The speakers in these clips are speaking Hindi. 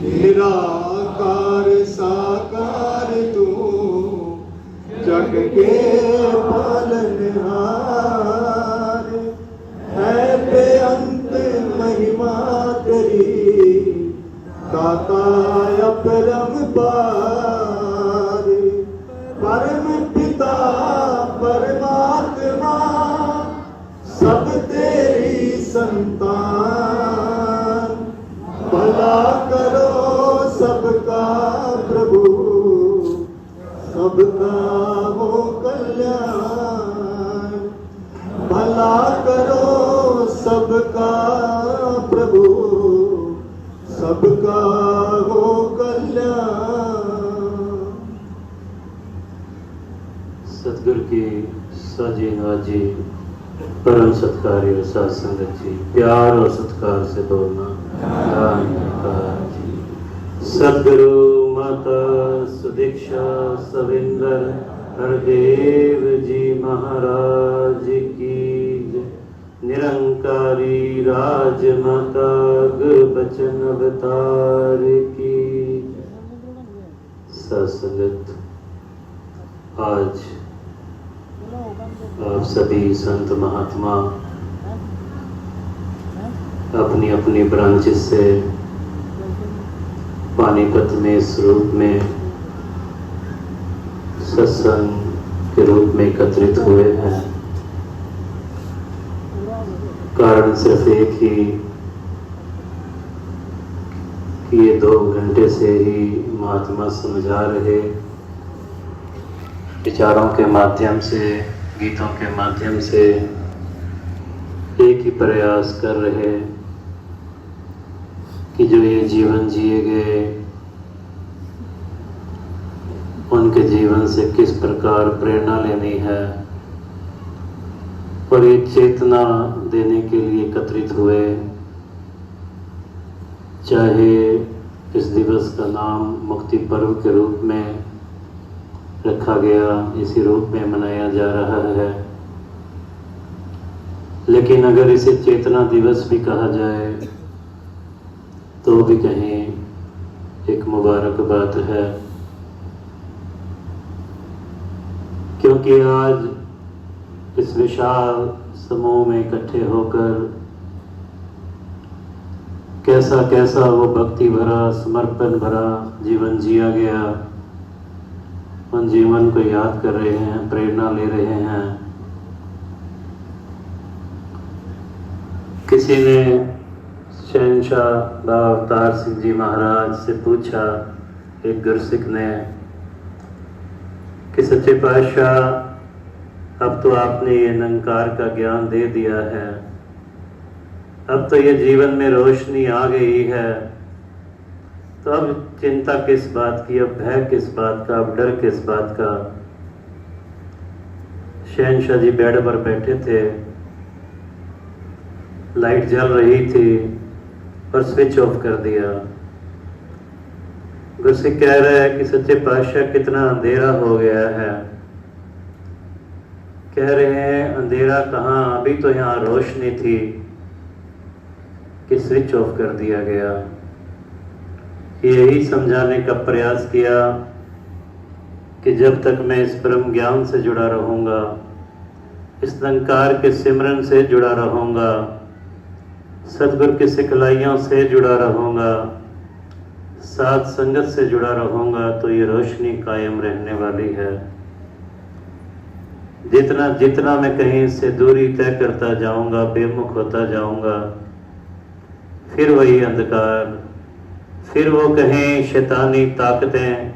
निराकार साकार तू जग के पालनहार है बेअंत महिमा तेरी दाता अपरंपार परम पिता परमात्मा सब तेरी संतान भला करो सबका प्रभु सबका हो कल्याण भला करो सबका प्रभु सबका हो कल्याण। सतगुरु की साजी नवाजी परम सत्कारी साध संगत जी, प्यार और सत्कार से बोलना। सतगुरु माता सुदीक्षा सविंदर हरदेव जी महाराज की जय। निरंकारी राजमाता गुरु बचन अवतार की जय। साध संगत, आज आप सभी संत महात्मा अपनी अपनी ब्रांचेस से पानीपत में इस रूप में सत्संग के रूप में एकत्रित हुए हैं। कारण सिर्फ एक ही कि ये 2 घंटे से ही महात्मा समझा रहे, विचारों के माध्यम से, गीतों के माध्यम से एक ही प्रयास कर रहे कि जो ये जीवन जिए गए उनके जीवन से किस प्रकार प्रेरणा लेनी है, और ये चेतना देने के लिए एकत्रित हुए। चाहे इस दिवस का नाम मुक्ति पर्व के रूप में रखा गया, इसी रूप में मनाया जा रहा है, लेकिन अगर इसे चेतना दिवस भी कहा जाए तो भी कहीं एक मुबारक बात है, क्योंकि आज इस विशाल समूह में इकट्ठे होकर कैसा कैसा वो भक्ति भरा समर्पण भरा जीवन जिया गया, उन जीवन को याद कर रहे हैं, प्रेरणा ले रहे हैं। किसी ने शहनशाह बाबा अवतार सिंह जी महाराज से पूछा, एक गुरसिख ने, कि सच्चे पातशाह अब तो आपने ये निरंकार का ज्ञान दे दिया है, अब तो ये जीवन में रोशनी आ गई है, तो अब चिंता किस बात की, अब भय किस बात का, अब डर किस बात का। शहनशाह जी बेड पर बैठे थे, लाइट जल रही थी और स्विच ऑफ कर दिया। गुरसिख कह रहा है कि सच्चे पातशाह कितना अंधेरा हो गया है। कह रहे हैं अंधेरा कहाँ, अभी तो यहाँ रोशनी थी कि स्विच ऑफ कर दिया गया। यही समझाने का प्रयास किया कि जब तक मैं इस परम ज्ञान से जुड़ा रहूँगा, इस निरंकार के सिमरन से जुड़ा रहूँगा, सतगुरु की सिखलाइयों से जुड़ा रहूँगा, साथ संगत से जुड़ा रहूँगा, तो ये रोशनी कायम रहने वाली है। जितना जितना मैं कहीं से दूरी तय करता जाऊँगा, बेमुख होता जाऊँगा, फिर वही अंधकार, फिर वो कहीं शैतानी ताकतें,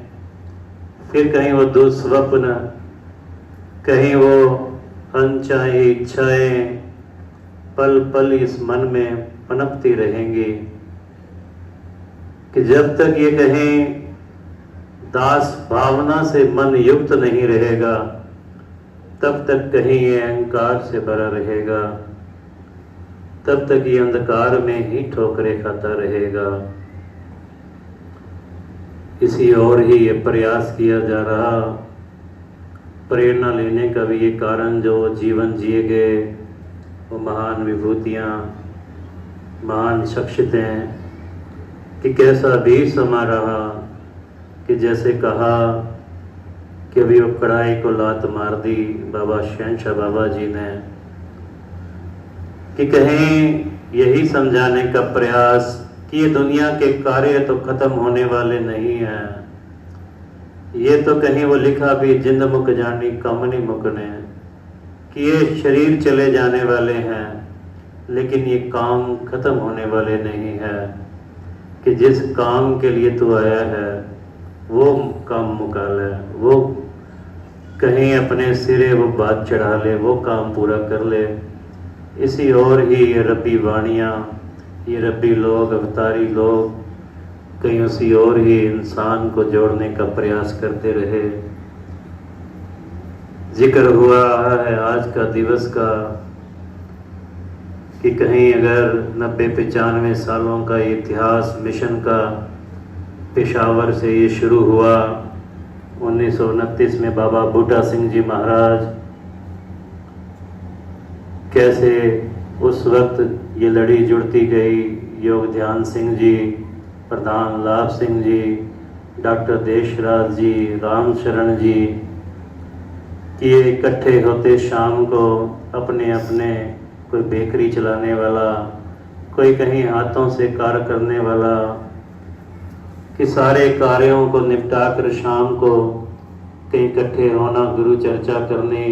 फिर कहीं वो दुस्वप्न, कहीं वो अनचाही इच्छाएं पल पल इस मन में पनपती रहेंगी, कि जब तक ये कहीं दास भावना से मन युक्त नहीं रहेगा, तब तक कहीं ये अहंकार से भरा रहेगा, तब तक ये अंधकार में ही ठोकरें खाता रहेगा। इसी और ही ये प्रयास किया जा रहा, प्रेरणा लेने का भी ये कारण जो जीवन जिए गए, वो महान विभूतियाँ, महान शख्सियतें एक ऐसा भी समा रहा कि जैसे कहा कि अभी वो कढ़ाई को लात मार दी बाबा शहंशाह बाबा जी ने, कि कहीं यही समझाने का प्रयास कि ये दुनिया के कार्य तो खत्म होने वाले नहीं हैं, ये तो कहीं वो लिखा भी जिंद मुक जानी कम नहीं मुकने, कि ये शरीर चले जाने वाले हैं लेकिन ये काम खत्म होने वाले नहीं है, कि जिस काम के लिए तू आया है वो काम मुका ले, वो कहीं अपने सिरे वो बात चढ़ा ले, वो काम पूरा कर ले। इसी और ही ये रब्बी वाणियाँ, ये रब्बी लोग, अवतारी लोग कहीं उसी और ही इंसान को जोड़ने का प्रयास करते रहे। जिक्र हुआ है आज का दिवस का कि कहीं अगर 90-95 सालों का इतिहास मिशन का पेशावर से ये शुरू हुआ, 1929 में बाबा बूटा सिंह जी महाराज कैसे उस वक्त ये लड़ी जुड़ती गई, योग ध्यान सिंह जी, प्रधान लाभ सिंह जी, डॉक्टर देशराज जी, राम शरण जी, कि ये इकट्ठे होते शाम को अपने अपने, कोई बेकरी चलाने वाला, कोई कहीं हाथों से कार्य करने वाला, कि सारे कार्यों को निपटा कर शाम को कहीं इकट्ठे होना, गुरु चर्चा करने।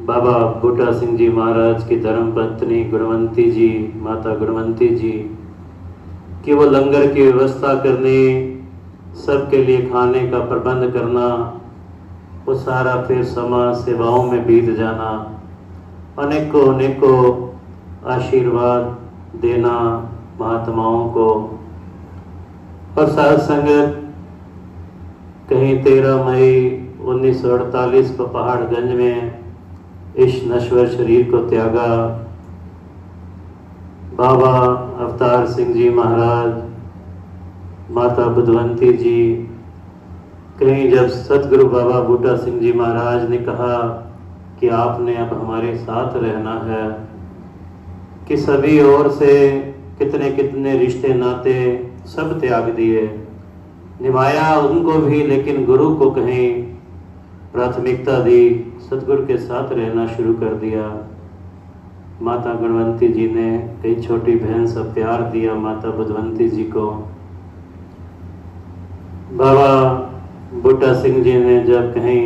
बाबा बूटा सिंह जी महाराज की धर्मपत्नी गुणवंती जी, माता गुणवंती जी, कि वो लंगर की व्यवस्था करने, सबके लिए खाने का प्रबंध करना, वो सारा फिर समाज सेवाओं में बीत जाना, अनेकों अनेकों आशीर्वाद देना महात्माओं को। और साध संगत कहीं 13 मई 1948 को पहाड़गंज में इस नश्वर शरीर को त्यागा। बाबा अवतार सिंह जी महाराज, माता बुधवंती जी, कहीं जब सतगुरु बाबा बूटा सिंह जी महाराज ने कहा कि आपने अब हमारे साथ रहना है, कि सभी ओर से कितने कितने रिश्ते नाते सब त्याग दिए, निभाया उनको भी, लेकिन गुरु को कहीं प्राथमिकता दी, सतगुरु के साथ रहना शुरू कर दिया। माता गुणवंती जी ने कई छोटी बहन सा प्यार दिया माता बुधवंती जी को। बाबा बूटा सिंह जी ने जब कहीं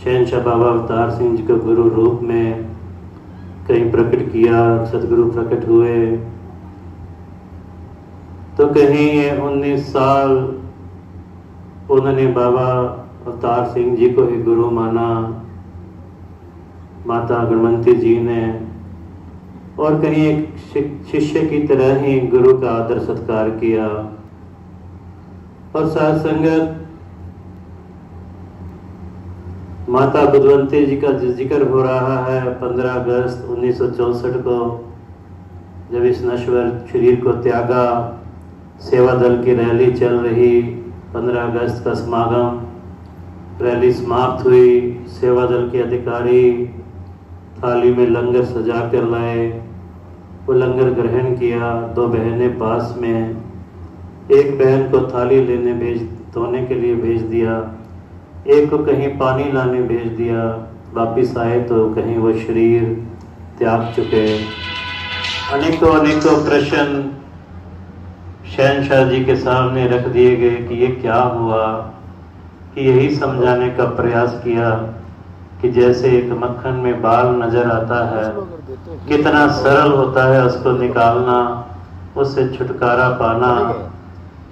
शहंशाह बाबा अवतार सिंह जी को गुरु रूप में कहीं प्रकट किया, सतगुरु प्रकट हुए, तो कहीं 19 साल उन्होंने बाबा अवतार सिंह जी को ही गुरु माना, माता गुणवंती जी ने, और कहीं एक शिष्य की तरह ही गुरु का आदर सत्कार किया। और साथ संगत माता बुधवंती जी का जिक्र हो रहा है 15 अगस्त 1964 को, जब इस नश्वर शरीर को त्यागा, सेवा दल की रैली चल रही, 15 अगस्त का समागम, रैली समाप्त हुई, सेवा दल के अधिकारी थाली में लंगर सजा कर लाए, वो लंगर ग्रहण किया। 2 बहनें पास में, एक बहन को थाली लेने धोने के लिए भेज दिया, एक को कहीं पानी लाने भेज दिया। वापिस आए तो कहीं वो शरीर त्याग चुके। अनेकों अनेकों प्रश्न शहंशाह जी के सामने रख दिए गए कि ये क्या हुआ, कि यही समझाने का प्रयास किया कि जैसे एक मक्खन में बाल नजर आता है, कितना सरल होता है उसको निकालना, उससे छुटकारा पाना,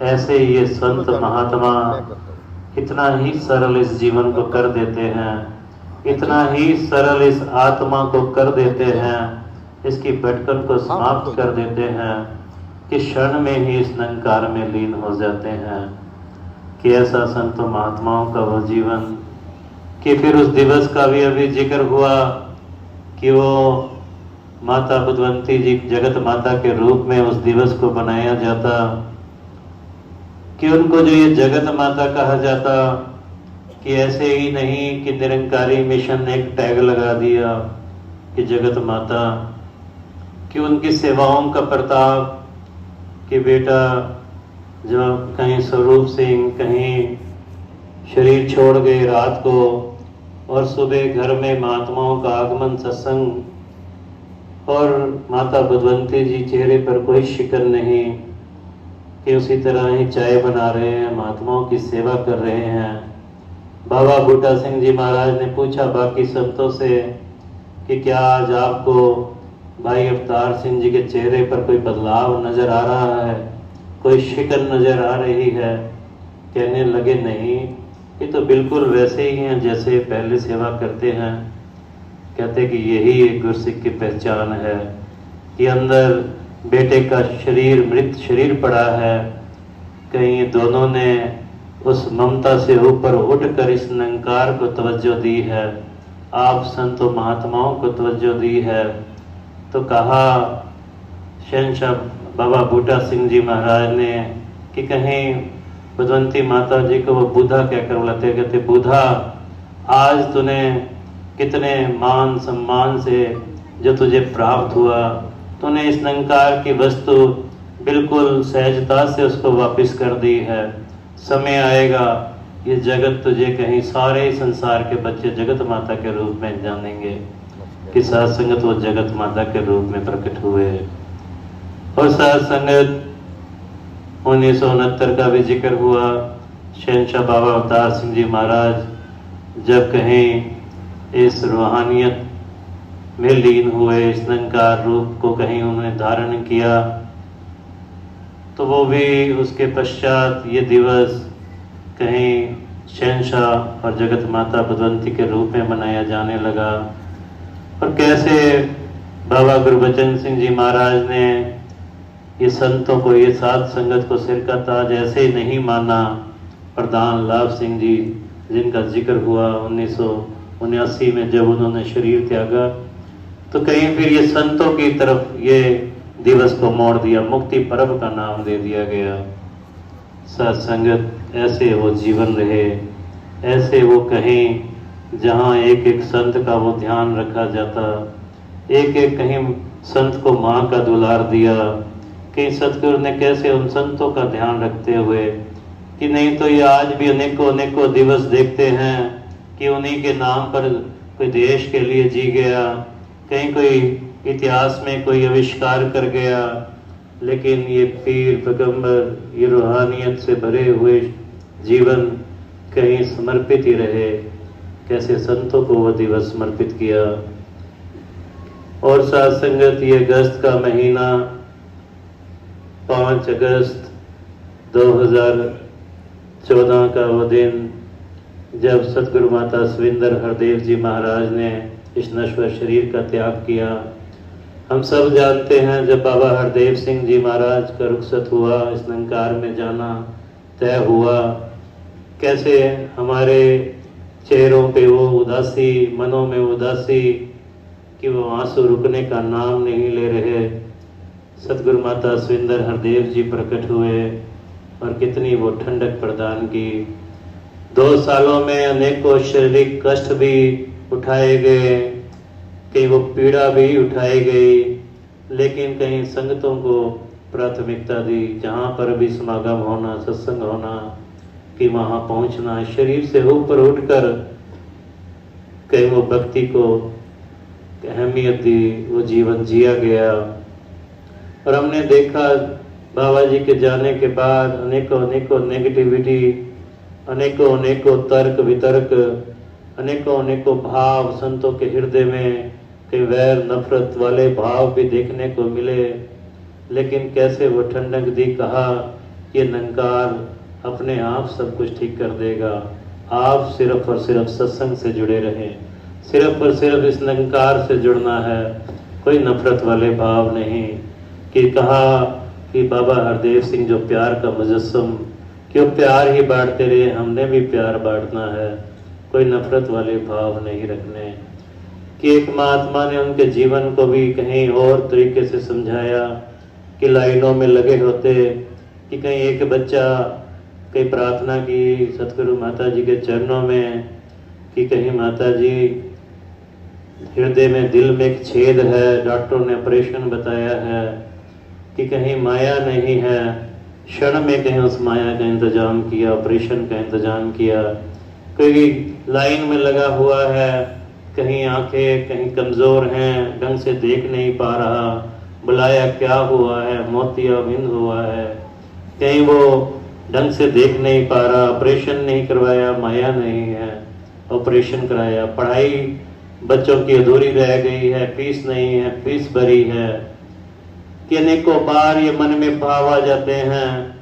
ऐसे ये संत महात्मा इतना ही सरल इस जीवन को कर देते हैं, इतना ही सरल इस आत्मा को कर देते हैं, इसकी भटकन को समाप्त कर देते हैं कि क्षण में ही इस निरंकार में लीन हो जाते हैं। कि ऐसा संतों महात्माओं का वो जीवन, कि फिर उस दिवस का भी अभी जिक्र हुआ कि वो माता बुधवंती जी जगत माता के रूप में उस दिवस को बनाया जाता, कि उनको जो ये जगत माता कहा जाता, कि ऐसे ही नहीं कि निरंकारी मिशन ने एक टैग लगा दिया कि जगत माता, कि उनकी सेवाओं का प्रताप, कि बेटा जो कहीं स्वरूप सिंह कहीं शरीर छोड़ गए रात को, और सुबह घर में महात्माओं का आगमन सत्संग, और माता भगवंती जी चेहरे पर कोई शिकन नहीं कि उसी तरह ही चाय बना रहे हैं, महात्माओं की सेवा कर रहे हैं। बाबा बूटा सिंह जी महाराज ने पूछा बाकी संतों से कि क्या आज आपको भाई अवतार सिंह जी के चेहरे पर कोई बदलाव नजर आ रहा है, कोई शिकन नजर आ रही है? कहने लगे नहीं, ये तो बिल्कुल वैसे ही हैं जैसे पहले सेवा करते हैं। कहते कि यही एक गुरसिख की पहचान है कि अंदर बेटे का शरीर मृत शरीर पड़ा है, कहीं दोनों ने उस ममता से ऊपर उठकर इस निरंकार को तवज्जो दी है, आप संतों महात्माओं को तवज्जो दी है। तो कहा शहंशाह बाबा बूटा सिंह जी महाराज ने कि कहीं भगवंती माता जी को वो बूढ़ा कहकर बुलाते, कहते बूढ़ा आज तूने कितने मान सम्मान से जो तुझे प्राप्त हुआ, तूने इस निरंकार की वस्तु बिल्कुल सहजता से उसको वापस कर दी है। समय आएगा ये जगत तुझे कहीं सारे संसार के बच्चे जगत माता के रूप में जानेंगे कि साथ संगत वो जगत माता के रूप में प्रकट हुए। और साथ संगत 1969 का भी जिक्र हुआ, शहंशाह बाबा अवतार सिंह जी महाराज जब कहीं इस रूहानियत में लीन हुए, इस निरंकार रूप को कहीं उन्होंने धारण किया, तो वो भी उसके पश्चात ये दिवस कहीं शहंशाह और जगत माता भगवंती के रूप में मनाया जाने लगा। और कैसे बाबा गुरबचन सिंह जी महाराज ने ये संतों को, ये साध संगत को सिर का ताज ऐसे ही नहीं माना। प्रधान लाभ सिंह जी जिनका जिक्र हुआ 1979 में जब उन्होंने शरीर त्यागा, तो कहीं फिर ये संतों की तरफ ये दिवस को मोड़ दिया, मुक्ति पर्व का नाम दे दिया गया। सत्संगत ऐसे वो जीवन रहे, ऐसे वो कहीं जहाँ एक एक संत का वो ध्यान रखा जाता, एक एक कहीं संत को माँ का दुलार दिया। कहीं सतगुरु ने कैसे उन संतों का ध्यान रखते हुए कि नहीं तो ये आज भी अनेकों अनेकों दिवस देखते हैं कि उन्हीं के नाम पर कोई देश के लिए जी गया, कहीं कोई इतिहास में कोई आविष्कार कर गया, लेकिन ये पीर पैगंबर ये रूहानियत से भरे हुए जीवन कहीं समर्पित ही रहे। कैसे संतों को वो दिवस समर्पित किया। और साथ संगत ये अगस्त का महीना 5 अगस्त 2014 का वो दिन जब सतगुरु माता सविंदर हरदेव जी महाराज ने इस नश्वर शरीर का त्याग किया। हम सब जानते हैं जब बाबा हरदेव सिंह जी महाराज का रुखसत हुआ, इस निरंकार में जाना तय हुआ, कैसे हमारे चेहरों पे वो उदासी, मनों में उदासी कि वो आंसू रुकने का नाम नहीं ले रहे। सतगुरु माता सविंदर हरदेव जी प्रकट हुए और कितनी वो ठंडक प्रदान की। 2 सालों में अनेकों शारीरिक कष्ट भी उठाए गए, कहीं वो पीड़ा भी उठाई गई, लेकिन कहीं संगतों को प्राथमिकता दी। जहाँ पर भी समागम होना, सत्संग होना, कि वहाँ पहुँचना, शरीर से ऊपर उठकर कहीं वो भक्ति को अहमियत दी, वो जीवन जिया गया। और हमने देखा बाबा जी के जाने के बाद अनेकों अनेकों नेगेटिविटी, अनेकों अनेकों तर्क वितर्क, अनेकों अनेकों भाव संतों के हृदय में, कई वैर नफरत वाले भाव भी देखने को मिले। लेकिन कैसे वो ठंडक दी, कहा ये निरंकार अपने आप सब कुछ ठीक कर देगा, आप सिर्फ और सिर्फ सत्संग से जुड़े रहें, सिर्फ और सिर्फ इस निरंकार से जुड़ना है, कोई नफरत वाले भाव नहीं। कि कहा कि बाबा हरदेव सिंह जो प्यार का मुजस्सम, कि वो प्यार ही बांटते रहे, हमने भी प्यार बांटना है, कोई नफरत वाले भाव नहीं रखने। कि एक महात्मा ने उनके जीवन को भी कहीं और तरीके से समझाया कि लाइनों में लगे होते कि कहीं एक बच्चा कहीं प्रार्थना की सतगुरु माता जी के चरणों में कि कहीं माता जी हृदय में दिल में एक छेद है, डॉक्टरों ने ऑपरेशन बताया है, कि कहीं माया नहीं है, क्षण में कहीं उस माया का इंतजाम किया, ऑपरेशन का इंतजाम किया। कोई लाइन में लगा हुआ है, कहीं आंखें कहीं कमज़ोर हैं, ढंग से देख नहीं पा रहा, बुलाया क्या हुआ है, मोतियाबिंद हुआ है, कहीं वो ढंग से देख नहीं पा रहा, ऑपरेशन नहीं करवाया, माया नहीं है, ऑपरेशन कराया। पढ़ाई बच्चों की अधूरी रह गई है, फीस नहीं है, फीस भरी है। कि अनेकों बार ये मन में भाव आ जाते हैं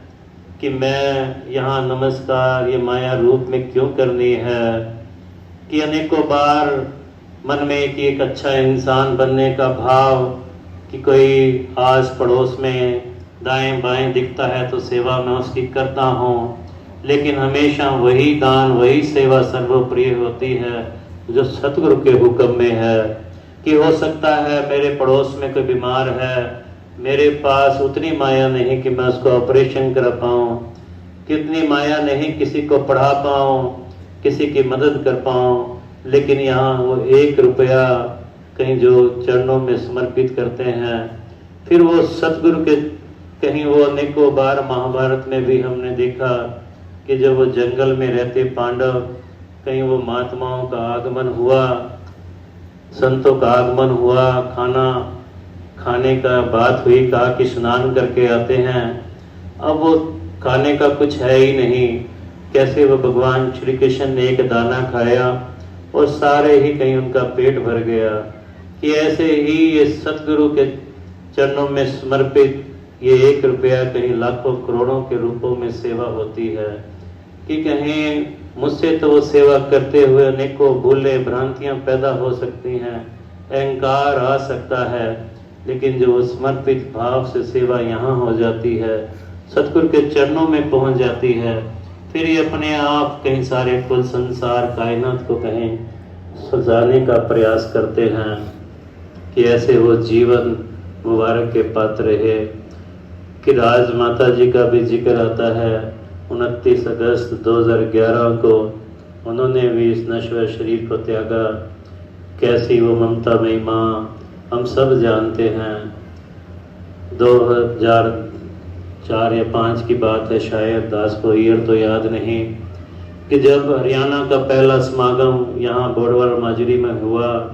कि मैं यहाँ नमस्कार ये माया रूप में क्यों करनी है। कि अनेकों बार मन में कि एक अच्छा इंसान बनने का भाव, कि कोई आस पड़ोस में दाएं बाएं दिखता है तो सेवा मैं उसकी करता हूँ, लेकिन हमेशा वही दान वही सेवा सर्वप्रिय होती है जो सतगुरु के हुक्म में है। कि हो सकता है मेरे पड़ोस में कोई बीमार है, मेरे पास उतनी माया नहीं कि मैं उसको ऑपरेशन करा पाऊँ, कितनी माया नहीं किसी को पढ़ा पाऊँ, किसी की मदद कर पाऊँ, लेकिन यहाँ वो 1 रुपया कहीं जो चरणों में समर्पित करते हैं, फिर वो सतगुरु के कहीं वो अनेकों बार महाभारत में भी हमने देखा कि जब वो जंगल में रहते पांडव, कहीं वो महात्माओं का आगमन हुआ, संतों का आगमन हुआ, खाना खाने का बात हुई, कहा कि स्नान करके आते हैं। अब वो खाने का कुछ है ही नहीं, कैसे वो भगवान श्री कृष्ण ने एक दाना खाया और सारे ही कहीं उनका पेट भर गया। कि ऐसे ही ये सतगुरु के चरणों में समर्पित ये 1 रुपया कहीं लाखों करोड़ों के रूपों में सेवा होती है। कि कहीं मुझसे तो वो सेवा करते हुए अनेकों भूले भ्रांतियां पैदा हो सकती हैं, अहंकार आ सकता है, लेकिन जो समर्पित भाव से सेवा यहाँ हो जाती है, सतगुरु के चरणों में पहुँच जाती है, फिर ये अपने आप कहीं सारे कुल संसार कायनात को कहीं सजाने का प्रयास करते हैं। कि ऐसे वो जीवन मुबारक के पात्र है। कि राज माता जी का भी जिक्र आता है, 29 अगस्त 2011 को उन्होंने भी इस नश्वर शरीर को त्यागा। कैसी वो ममता मई माँ हम सब जानते हैं। 2004 या 5 की बात है शायद, दास को ईयर तो याद नहीं, कि जब हरियाणा का पहला समागम यहाँ बोड़वर माजरी में हुआ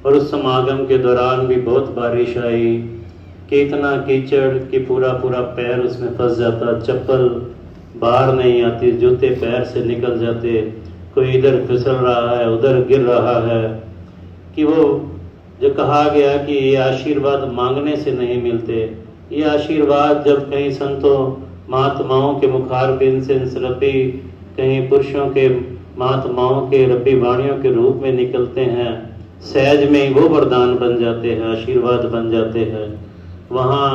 और उस समागम के दौरान भी बहुत बारिश आई, कि इतना कीचड़ कि पूरा पूरा पैर उसमें फंस जाता, चप्पल बाहर नहीं आती, जूते पैर से निकल जाते, कोई इधर फिसल रहा है उधर गिर रहा है। कि वो जो कहा गया कि ये आशीर्वाद मांगने से नहीं मिलते, ये आशीर्वाद जब कहीं संतों महात्माओं के मुखारबिंद से रबी कहीं पुरुषों के महात्माओं के रबी वाणियों के रूप में निकलते हैं, सहज में ही वो वरदान बन जाते हैं, आशीर्वाद बन जाते हैं। वहाँ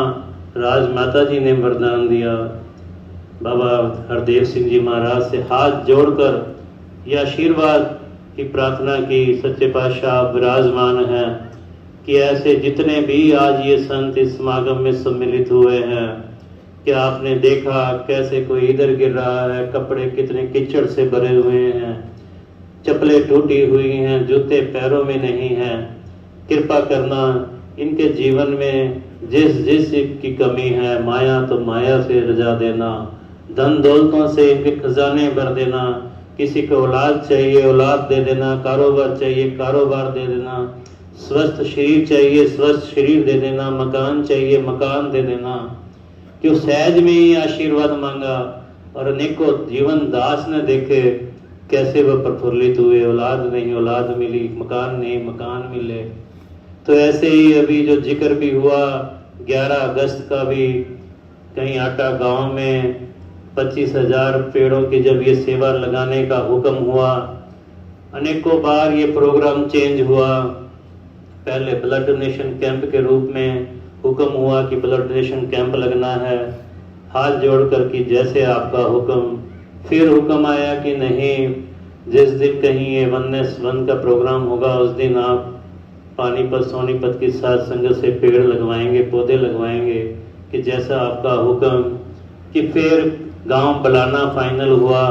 राजमाता जी ने वरदान दिया, बाबा हरदेव सिंह जी महाराज से हाथ जोड़कर यह आशीर्वाद की प्रार्थना की, सच्चे पातशाह विराजमान हैं कि ऐसे जितने भी आज ये संत इस समागम में सम्मिलित हुए हैं, क्या आपने देखा कैसे कोई इधर गिर रहा है, कपड़े कितने कीचड़ से भरे हुए हैं, चप्पलें टूटी हुई हैं, जूते पैरों में नहीं हैं। कृपा करना इनके जीवन में जिस जिस की कमी है, माया तो माया से रजा देना, धन दौलतों से इनके खजाने भर देना, किसी को औलाद चाहिए औलाद दे देना, कारोबार चाहिए कारोबार दे देना, स्वस्थ शरीर चाहिए स्वस्थ शरीर दे देना, मकान चाहिए मकान दे देना। क्यों सहज में ही आशीर्वाद मांगा और अनेकों जीवन दास ने देखे कैसे वह प्रफुल्लित हुए, औलाद नहीं औलाद मिली, मकान नहीं मकान मिले। तो ऐसे ही अभी जो जिक्र भी हुआ 11 अगस्त का भी कहीं आटा गांव में 25,000 पेड़ों की जब ये सेवा लगाने का हुक्म हुआ, अनेकों बार ये प्रोग्राम चेंज हुआ। पहले ब्लड डोनेशन कैंप के रूप में हुक्म हुआ कि ब्लड डोनेशन कैंप लगना है, हाथ जोड़कर कि जैसे आपका हुक्म। फिर हुक्म आया कि नहीं, जिस दिन कहीं ये वननेस वन का प्रोग्राम होगा उस दिन आप पानीपत सोनीपत की साथ संगत से पेड़ लगवाएंगे पौधे लगवाएंगे, कि जैसा आपका हुक्म। कि फिर गांव बलाना फाइनल हुआ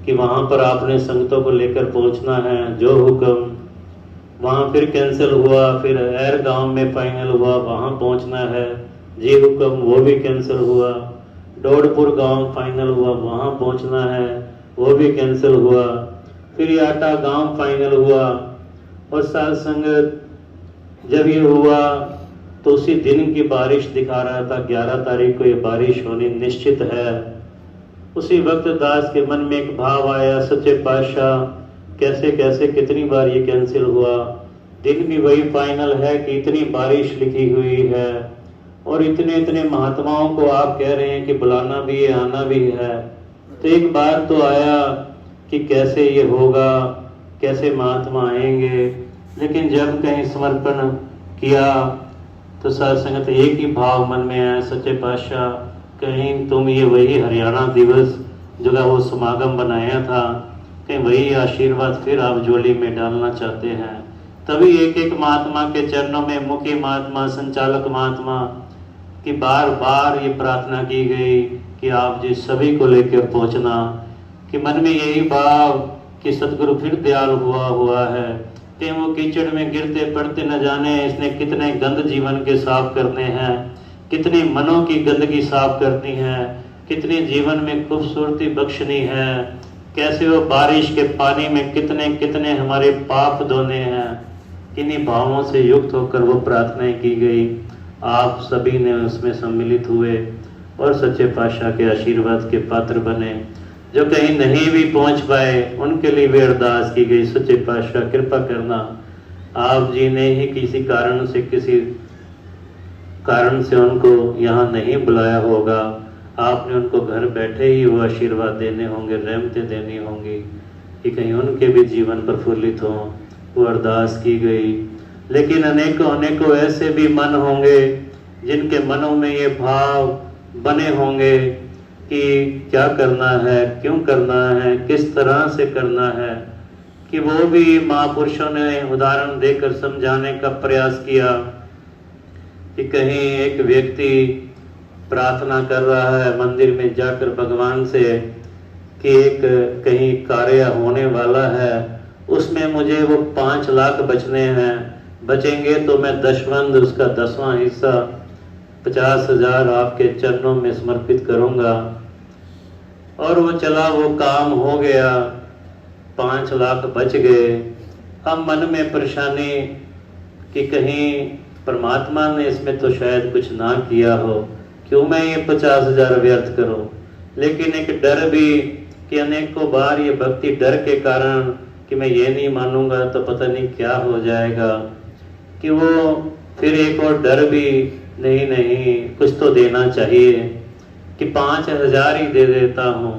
कि वहां पर आपने संगतों को लेकर पहुंचना है, जो हुक्म। वहां फिर कैंसिल हुआ, फिर एर गांव में फाइनल हुआ, वहां पहुंचना है। जी हुक्म वो भी कैंसिल हुआ। डोडपुर गांव फाइनल हुआ, वहां पहुंचना है, वो भी कैंसिल हुआ। फिर याटा गांव फाइनल हुआ। और साध संगत जब ये हुआ तो उसी दिन की बारिश दिखा रहा था, 11 तारीख को ये बारिश होनी निश्चित है। उसी वक्त दास के मन में एक भाव आया, सच्चे पातशाह कैसे कैसे कितनी बार ये कैंसिल हुआ, दिन भी वही फाइनल है कि इतनी बारिश लिखी हुई है और इतने इतने महात्माओं को आप कह रहे हैं कि बुलाना भी है, आना भी है। तो एक बार तो आया कि कैसे ये होगा, कैसे महात्मा आएंगे। लेकिन जब कहीं समर्पण किया तो साध संगत एक ही भाव मन में आया, सच्चे पातशाह कहीं तुम ये वही हरियाणा दिवस जो का वो समागम बनाया था, कहीं वही आशीर्वाद फिर आप झोली में डालना चाहते हैं। तभी एक एक महात्मा के चरणों में, मुख्य महात्मा, संचालक महात्मा की बार बार ये प्रार्थना की गई कि आप जी सभी को लेकर पहुंचना। कि मन में यही भाव कि सतगुरु फिर दयाल हुआ है कि वो कीचड़ में गिरते पड़ते न जाने इसने कितने गंद जीवन के साफ करने हैं, कितनी मनों की गंदगी साफ करनी है, कितनी जीवन में खूबसूरती बख्शनी है, कैसे वो बारिश के पानी में कितने कितने हमारे पाप धोने हैं। किन्हीं भावों से युक्त होकर वो प्रार्थनाएं की गई। आप सभी ने उसमें सम्मिलित हुए और सच्चे पातशाह के आशीर्वाद के पात्र बने। जो कहीं नहीं भी पहुंच पाए उनके लिए भी अरदास की गई, सच्चे पातशाह कृपा करना, आप जी ने ही किसी कारण से उनको यहाँ नहीं बुलाया होगा, आपने उनको घर बैठे ही वो आशीर्वाद देने होंगे, रहमतें देनी होंगी कि कहीं उनके भी जीवन प्रफुल्लित हों। वो अरदास की गई। लेकिन अनेकों अनेकों ऐसे भी मन होंगे जिनके मनों में ये भाव बने होंगे कि क्या करना है, क्यों करना है, किस तरह से करना है, कि वो भी महापुरुषों ने उदाहरण देकर समझाने का प्रयास किया कि कहीं एक व्यक्ति प्रार्थना कर रहा है मंदिर में जाकर भगवान से कि एक कहीं कार्य होने वाला है, उसमें मुझे वो 5 लाख बचने हैं, बचेंगे तो मैं दशवंध उसका 10वां हिस्सा 50,000 आपके चरणों में समर्पित करूंगा। और वो चला, वो काम हो गया, 5 लाख बच गए। हम मन में परेशानी कि कहीं परमात्मा ने इसमें तो शायद कुछ ना किया हो, क्यों मैं ये 50,000 व्यर्थ करूं। लेकिन एक डर भी कि अनेकों बार ये भक्ति डर के कारण कि मैं ये नहीं मानूंगा तो पता नहीं क्या हो जाएगा, कि वो फिर एक और डर भी, नहीं कुछ तो देना चाहिए, कि 5,000 ही दे देता हूँ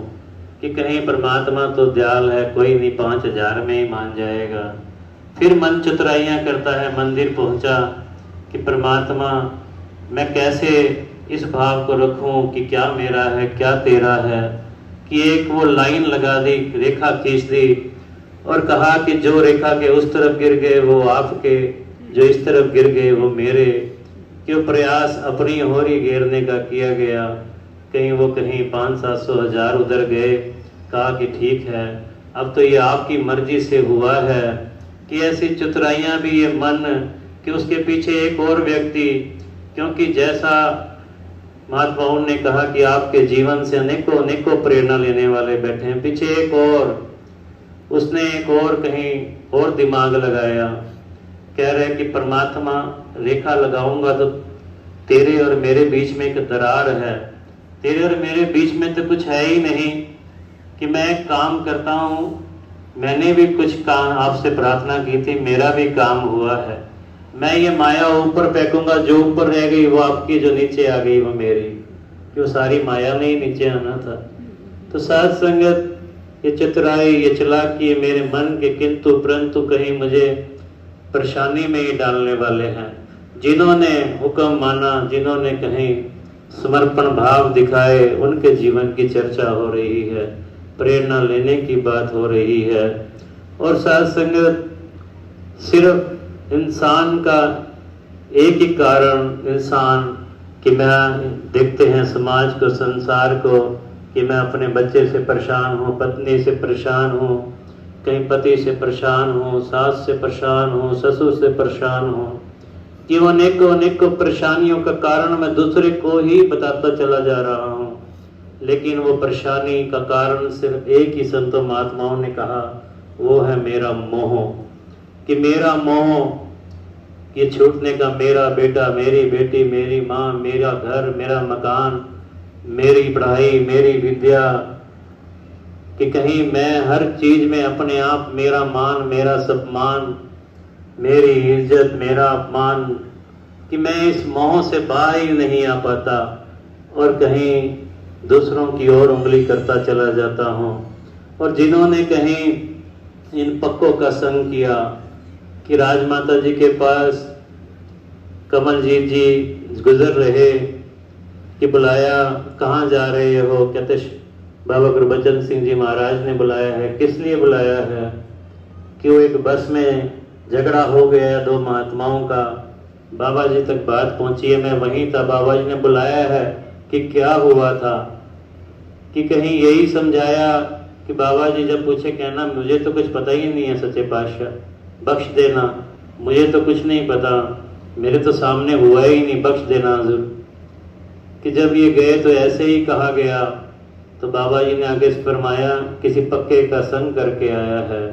कि कहीं परमात्मा तो दयाल है, कोई नहीं 5,000 में ही मान जाएगा। फिर मन चतुराइयाँ करता है, मंदिर पहुँचा कि परमात्मा मैं कैसे इस भाव को रखूं कि क्या मेरा है क्या तेरा है, कि एक वो लाइन लगा दी, रेखा खींच दी और कहा कि जो रेखा के उस तरफ गिर गए वो आपके, जो इस तरफ गिर गए वो मेरे। क्यों प्रयास अपनी होरी घेरने का किया गया, कहीं वो कहीं 500-700 उधर गए। कहा कि ठीक है, अब तो ये आपकी मर्जी से हुआ है। कि ऐसी चतुराइयां भी ये मन कि उसके पीछे एक और व्यक्ति, क्योंकि जैसा महात्माओं ने कहा कि आपके जीवन से अनेकों अनेकों प्रेरणा लेने वाले बैठे हैं, पीछे एक और, उसने एक और कहीं और दिमाग लगाया, कह रहे कि परमात्मा रेखा लगाऊंगा तो तेरे और मेरे बीच में एक दरार है, तेरे और मेरे बीच में तो कुछ है ही नहीं, कि मैं काम करता हूँ, मैंने भी कुछ काम आपसे प्रार्थना की थी, मेरा भी काम हुआ है, मैं ये माया ऊपर फेंकूंगा, जो ऊपर रह गई वो आपकी, जो नीचे आ गई वो मेरी, क्यों सारी माया ने ही नीचे आना था। तो साध संगत ये चतुराई, ये चालाकी मेरे मन के किंतु परंतु कहीं मुझे परेशानी में ही डालने वाले हैं। जिन्होंने हुक्म माना, जिन्होंने कहीं समर्पण भाव दिखाए, उनके जीवन की चर्चा हो रही है, प्रेरणा लेने की बात हो रही है। और साध संगत सिर्फ इंसान का एक ही कारण, इंसान कि मैं देखते हैं समाज को, संसार को, कि मैं अपने बच्चे से परेशान हूँ, पत्नी से परेशान हूँ, कहीं पति से परेशान हूँ, सास से परेशान हूँ, ससुर से परेशान हूँ, कि वो अनेकों अनेकों परेशानियों का कारण मैं दूसरे को ही बताता चला जा रहा हूँ, लेकिन वो परेशानी का कारण सिर्फ एक ही संतों महात्माओं ने कहा, वो है मेरा मोह। कि मेरा मोह ये छूटने का, मेरा बेटा, मेरी बेटी, मेरी माँ, मेरा घर, मेरा मकान, मेरी पढ़ाई, मेरी विद्या, कि कहीं मैं हर चीज में अपने आप, मेरा मान, मेरा सम्मान, मेरी इज्जत, मेरा अपमान, कि मैं इस मोह से बाहर ही नहीं आ पाता और कहीं दूसरों की ओर उंगली करता चला जाता हूँ। और जिन्होंने कहीं इन पक्कों का संग किया कि राजमाता जी के पास कमलजीत जी गुजर रहे, कि बुलाया, कहाँ जा रहे हो? कहते बाबा गुरबचन सिंह जी महाराज ने बुलाया है। किस लिए बुलाया है? कि वो एक बस में झगड़ा हो गया दो महात्माओं का, बाबा जी तक बात पहुंची है, मैं वहीं था, बाबा जी ने बुलाया है कि क्या हुआ था। कि कहीं यही समझाया कि बाबा जी जब पूछे कहना मुझे तो कुछ पता ही नहीं है सच्चे पातशाह, बख्श देना, मुझे तो कुछ नहीं पता, मेरे तो सामने हुआ ही नहीं, बख्श देना हजूर। कि जब ये गए तो ऐसे ही कहा गया, तो बाबा जी ने आगे फरमाया किसी पक्के का संग करके आया है,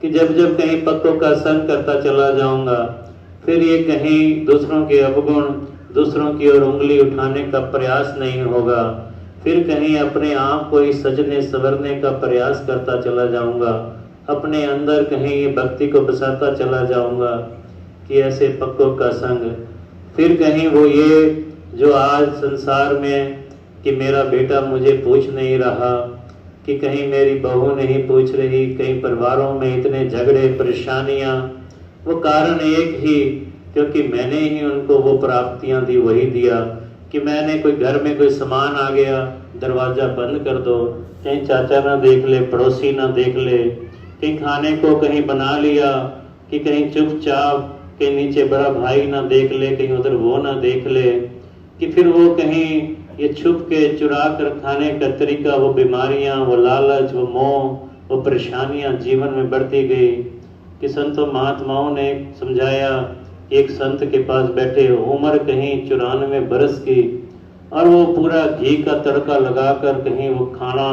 कि जब जब कहीं पक्कों का संग करता चला जाऊंगा, फिर ये कहीं दूसरों के अवगुण, दूसरों की ओर उंगली उठाने का प्रयास नहीं होगा, फिर कहीं अपने आप को ही सजने संवरने का प्रयास करता चला जाऊंगा, अपने अंदर कहीं ये भक्ति को बसाता चला जाऊंगा, कि ऐसे पक्कों का संग। फिर कहीं वो ये जो आज संसार में कि मेरा बेटा मुझे पूछ नहीं रहा, कि कहीं मेरी बहू नहीं पूछ रही, कहीं परिवारों में इतने झगड़े परेशानियां, वो कारण एक ही, क्योंकि मैंने ही उनको वो प्राप्तियां दी, वही दिया। कि मैंने कोई घर में कोई सामान आ गया, दरवाजा बंद कर दो, कहीं चाचा ना देख ले, पड़ोसी ना देख ले, कहीं खाने को कहीं बना लिया, कि कहीं चुपचाप कहीं नीचे बड़ा भाई ना देख ले, कहीं उधर वो ना देख ले, कि फिर वो कहीं ये छुप के चुरा कर खाने का तरीका, वो बीमारियां, वो लालच, वो मोह, वो परेशानियां जीवन में बढ़ती गई। कि संतों महात्माओं ने समझाया, एक संत के पास बैठे, उम्र कहीं 94 बरस की, और वो पूरा घी का तड़का लगाकर कहीं वो खाना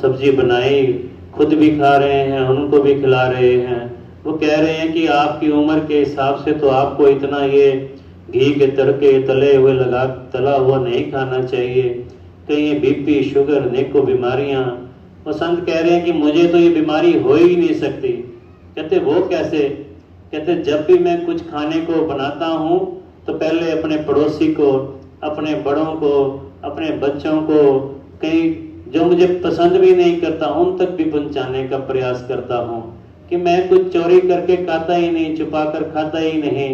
सब्जी बनाई, खुद भी खा रहे हैं, उनको भी खिला रहे हैं। वो कह रहे हैं कि आपकी उम्र के हिसाब से तो आपको इतना ये घी के तड़के तले हुए तला हुआ नहीं खाना चाहिए, कहीं ये बीपी, शुगर, अनेकों बीमारियां। वो संत कह रहे हैं कि मुझे तो ये बीमारी हो ही नहीं सकती। कहते वो कैसे? कहते जब भी मैं कुछ खाने को बनाता हूँ तो पहले अपने पड़ोसी को, अपने बड़ों को, अपने बच्चों को, कहीं जो मुझे पसंद भी नहीं करता उन तक भी पहुंचाने का प्रयास करता हूँ, कि मैं कुछ चोरी करके खाता ही नहीं, छुपा कर खाता ही नहीं,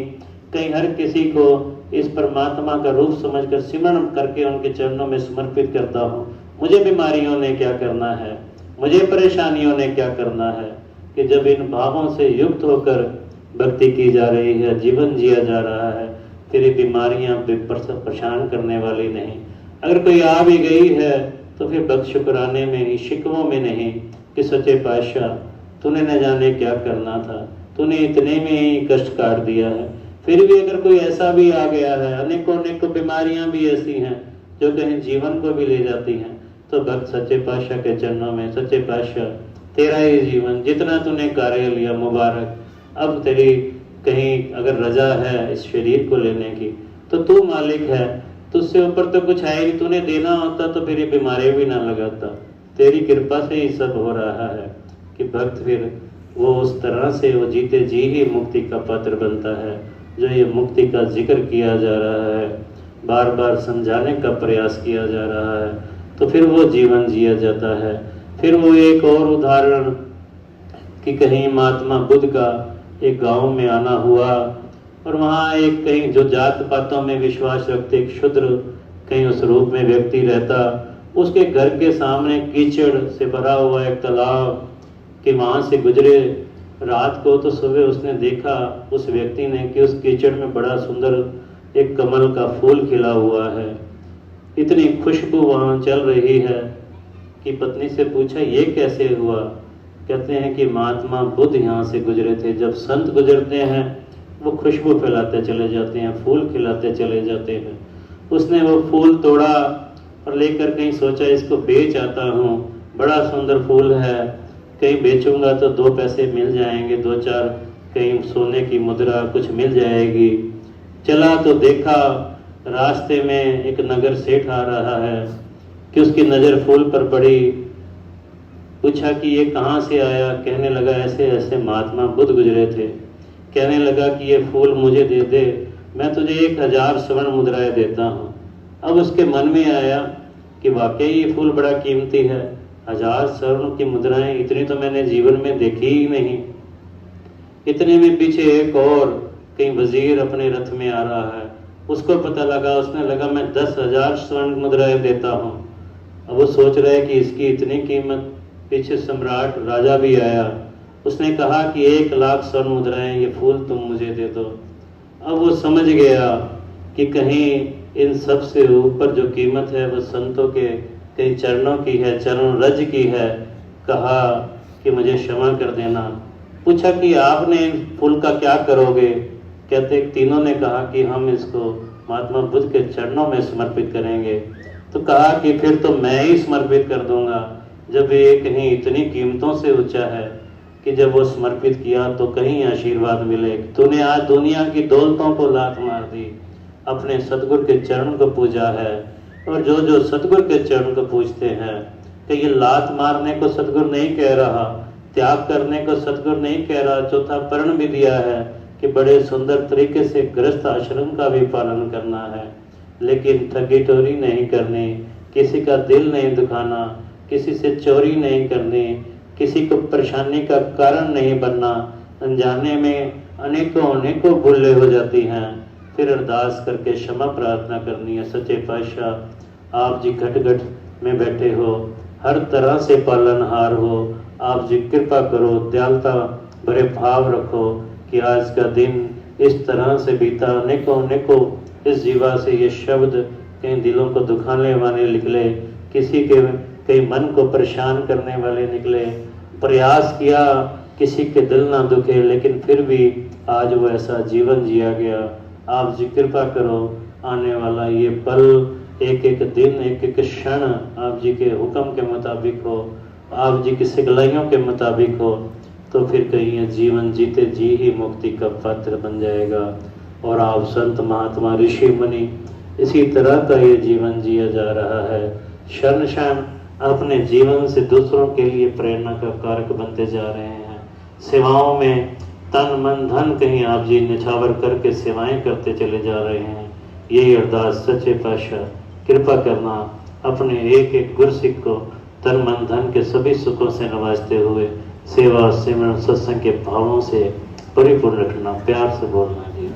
कहीं हर किसी को इस परमात्मा का रूप समझकर सिमरण करके उनके चरणों में समर्पित करता हूँ। मुझे बीमारियों ने क्या करना है, मुझे परेशानियों ने क्या करना है, कि जब इन भावों से युक्त होकर भक्ति की जा रही है, जीवन जिया जा रहा है, फिर ये बीमारियां परेशान करने वाली नहीं। अगर कोई आ भी गई है तो फिर बख्श शुक्राने में ही, शिकवों में नहीं, कि सच्चे पातशाह तूने न जाने क्या करना था, तूने इतने में ही कष्ट काट दिया है। फिर भी अगर कोई ऐसा भी आ गया है, अनेकों अनेकों बीमारियां भी ऐसी हैं जो कहीं जीवन को भी ले जाती हैं, तो भक्त सच्चे पातशाह के चरणों में, सच्चे पातशाह तेरा ही जीवन, जितना तूने कार्य लिया मुबारक, अब तेरी कहीं अगर रजा है इस शरीर को लेने की तो तू मालिक है, तुझसे ऊपर तो कुछ है ही, तूने देना होता तो फिर ये बीमारी भी ना लगाता, तेरी कृपा से ही सब हो रहा है। कि भक्त फिर वो उस तरह से वो जीते जी ही मुक्ति का पात्र बनता है। जो ये मुक्ति का जिक्र किया जा रहा है, बार बार समझाने का प्रयास किया जा रहा है, तो फिर वो जीवन जिया जाता है। फिर वो एक और उदाहरण कि कहीं महात्मा बुद्ध का एक गांव में आना हुआ, और वहाँ एक कहीं जो जात पातों में विश्वास रखते एक शूद्र कहीं उस रूप में व्यक्ति रहता, उसके घर के सामने कीचड़ से भरा हुआ एक तालाब, कि वहाँ से गुजरे रात को तो सुबह उसने देखा उस व्यक्ति ने कि उस कीचड़ में बड़ा सुंदर एक कमल का फूल खिला हुआ है, इतनी खुशबू वहाँ चल रही है कि पत्नी से पूछा ये कैसे हुआ? कहते हैं कि महात्मा बुद्ध यहाँ से गुजरे थे। जब संत गुजरते हैं वो खुशबू फैलाते चले जाते हैं, फूल खिलाते चले जाते हैं। उसने वो फूल तोड़ा और लेकर कहीं सोचा इसको बेच आता हूँ, बड़ा सुंदर फूल है, कहीं बेचूंगा तो 2 पैसे मिल जाएंगे, 2-4 कहीं सोने की मुद्रा कुछ मिल जाएगी। चला तो देखा रास्ते में एक नगर सेठ आ रहा है कि उसकी नज़र फूल पर पड़ी। पूछा कि ये कहाँ से आया? कहने लगा ऐसे ऐसे महात्मा बुद्ध गुजरे थे। कहने लगा कि ये फूल मुझे दे दे, मैं तुझे 1000 स्वर्ण मुद्राएं देता हूँ। अब उसके मन में आया कि वाकई ये फूल बड़ा कीमती है, 1000 स्वर्ण की मुद्राएं, इतनी तो मैंने जीवन में देखी ही नहीं। इतने में पीछे एक और कहीं वजीर अपने रथ में आ रहा है, उसको पता लगा, उसने लगा मैं 10,000 स्वर्ण मुद्राएं देता हूँ। अब वो सोच रहा है कि इसकी इतनी कीमत, पीछे सम्राट राजा भी आया, उसने कहा कि 1,00,000 स्वर्ण मुद्राएं, ये फूल तुम मुझे दे दो। अब वो समझ गया कि कहीं इन सब से ऊपर जो कीमत है वो संतों के कई चरणों की है, चरण रज की है। कहा कि मुझे क्षमा कर देना। पूछा कि आपने इन फूल का क्या करोगे? कहते तीनों ने कहा कि हम इसको महात्मा बुद्ध के चरणों में समर्पित करेंगे। तो कहा कि फिर तो मैं ही समर्पित कर दूंगा, जब ये कहीं इतनी कीमतों से ऊंचा है कि जब वो समर्पित किया तो कहीं आशीर्वाद मिले। तूने आज दुनिया की दौलतों को लात मार दी, अपने सतगुरु के चरण को पूजा है। और जो जो सतगुरु के चरण को पूजते हैं, कि ये लात मारने को सतगुरु नहीं कह रहा, त्याग करने को सतगुरु नहीं कह रहा। चौथा पर्ण भी दिया है कि बड़े सुंदर तरीके से गृहस्थ आश्रम का भी पालन करना है, लेकिन ठगी टोरी नहीं करनी, किसी का दिल नहीं दुखाना, किसी से चोरी नहीं करनी, किसी को परेशानी का कारण नहीं बनना। अनजाने में अनेकों अनेकों भूलें हो जाती हैं, फिर अरदास करके क्षमा प्रार्थना करनी है। सच्चे पातशाह आप जी घट घट में बैठे हो, हर तरह से पालनहार हो, आप जी कृपा करो, दयालुता भरे भाव रखो कि आज का दिन इस तरह से बीता। अनेकों अनेकों इस जीवा से ये शब्द कहीं दिलों को दुखाने वाले निकले, किसी के कई मन को परेशान करने वाले निकले। प्रयास किया किसी के दिल ना दुखे, लेकिन फिर भी आज वो ऐसा जीवन जिया गया। आप जी कृपा करो, आने वाला ये पल, एक एक दिन, एक एक क्षण आप जी के हुक्म के मुताबिक हो, आप जी की सिखलाइयों के मुताबिक हो, तो फिर कहीं ये जीवन जीते जी ही मुक्ति का पात्र बन जाएगा। और आप संत महात्मा ऋषि मुनि इसी तरह का ये जीवन जिया जा रहा है। क्षण क्षण अपने जीवन से दूसरों के लिए प्रेरणा का कारक बनते जा रहे हैं। सेवाओं में तन मन धन कहीं आप जी निछावर करके सेवाएं करते चले जा रहे हैं। यही अरदास सच्चे पातशाह कृपा करना, अपने एक एक गुरसिख को तन मन धन के सभी सुखों से नवाजते हुए सेवा सिमरन सत्संग के भावों से परिपूर्ण रखना। प्यार से बोलना जी।